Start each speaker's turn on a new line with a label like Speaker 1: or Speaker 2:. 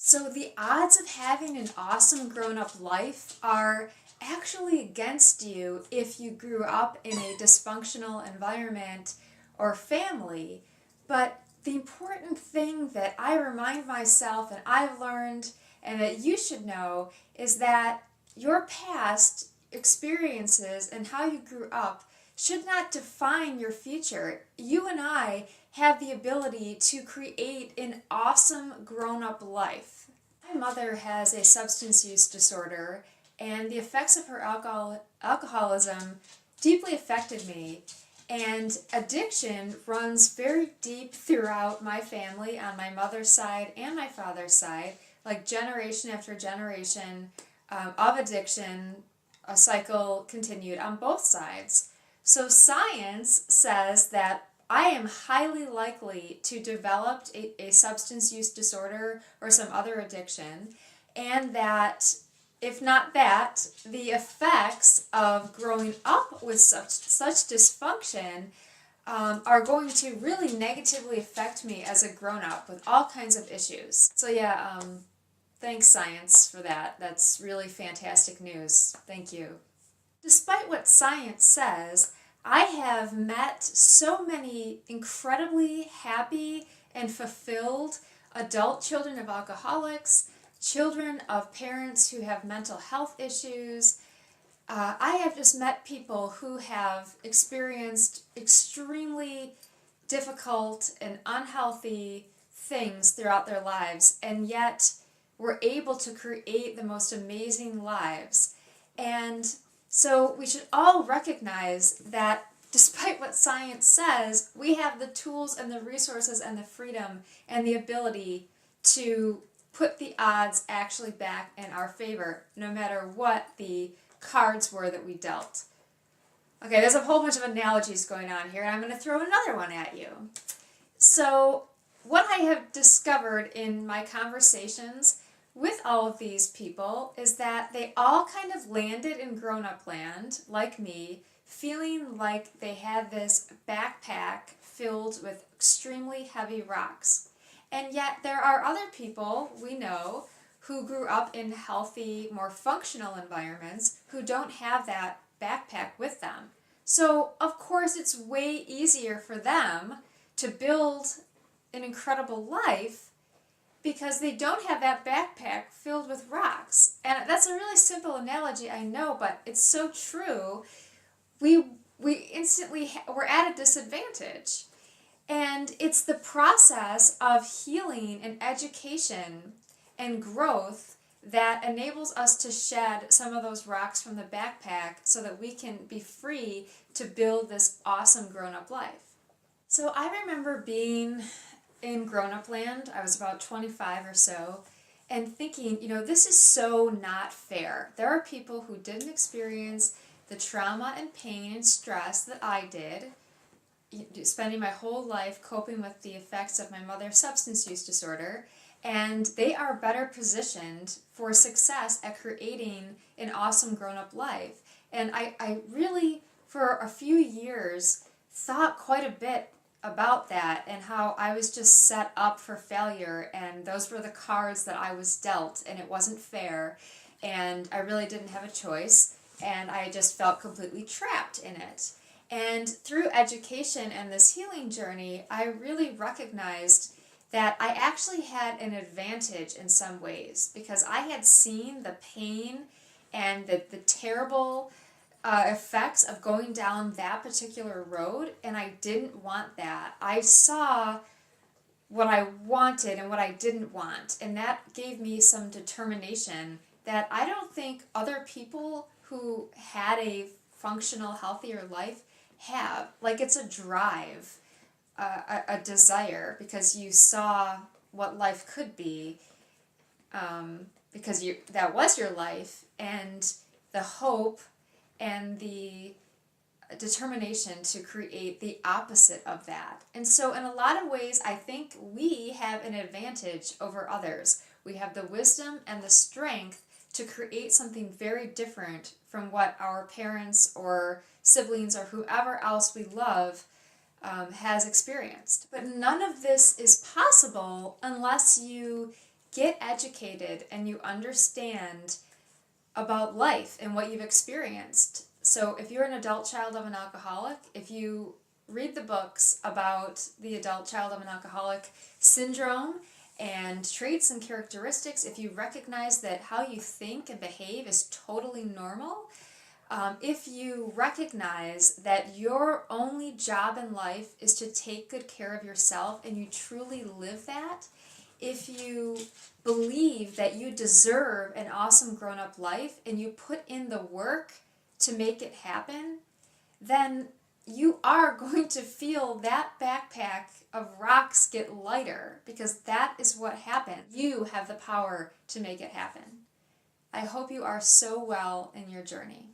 Speaker 1: So the odds of having an awesome grown-up life are actually against you if you grew up in a dysfunctional environment or family. But the important thing that I remind myself and I've learned and that you should know is that your past experiences and how you grew up should not define your future. You and I have the ability to create an awesome grown-up life. My mother has a substance use disorder, and the effects of her alcoholism deeply affected me. And addiction runs very deep throughout my family on my mother's side and my father's side, like generation after generation of addiction, a cycle continued on both sides. So science says that I am highly likely to develop a substance use disorder or some other addiction, and that if not that, the effects of growing up with such dysfunction are going to really negatively affect me as a grown-up with all kinds of issues. So yeah, thanks science for that. That's really fantastic news. Thank you. Despite what science says, I have met so many incredibly happy and fulfilled adult children of alcoholics, children of parents who have mental health issues. I have just met people who have experienced extremely difficult and unhealthy things throughout their lives, and yet were able to create the most amazing lives. And so we should all recognize that despite what science says, we have the tools and the resources and the freedom and the ability to put the odds actually back in our favor, no matter what the cards were that we dealt. Okay, there's a whole bunch of analogies going on here, and I'm going to throw another one at you. So, what I have discovered in my conversations with all of these people is that they all kind of landed in grown-up land, like me, feeling like they had this backpack filled with extremely heavy rocks. And yet there are other people we know who grew up in healthy, more functional environments who don't have that backpack with them. So, of course, it's way easier for them to build an incredible life because they don't have that backpack filled with rocks. And that's a really simple analogy, I know, but it's so true. We instantly, we're at a disadvantage. And it's the process of healing and education and growth that enables us to shed some of those rocks from the backpack so that we can be free to build this awesome grown-up life. So I remember being in grown-up land, I was about 25 or so, and thinking, this is so not fair. There are people who didn't experience the trauma and pain and stress that I did, spending my whole life coping with the effects of my mother's substance use disorder, and they are better positioned for success at creating an awesome grown-up life. And I really, for a few years, thought quite a bit about that and how I was just set up for failure, and those were the cards that I was dealt, and it wasn't fair, and I really didn't have a choice, and I just felt completely trapped in it. And through education and this healing journey, I really recognized that I actually had an advantage in some ways because I had seen the pain and the terrible effects of going down that particular road, and I didn't want that. I saw what I wanted and what I didn't want, and that gave me some determination that I don't think other people who had a functional, healthier life have. Like, it's a drive, a desire, because you saw what life could be, because that was your life, and the hope and the determination to create the opposite of that. And so in a lot of ways, I think we have an advantage over others. We have the wisdom and the strength to create something very different from what our parents or siblings or whoever else we love has experienced. But none of this is possible unless you get educated and you understand about life and what you've experienced. So if you're an adult child of an alcoholic, if you read the books about the adult child of an alcoholic syndrome and traits and characteristics, if you recognize that how you think and behave is totally normal, if you recognize that your only job in life is to take good care of yourself and you truly live that, if you believe that you deserve an awesome grown-up life and you put in the work to make it happen, then you are going to feel that backpack of rocks get lighter, because that is what happens. You have the power to make it happen. I hope you are so well in your journey.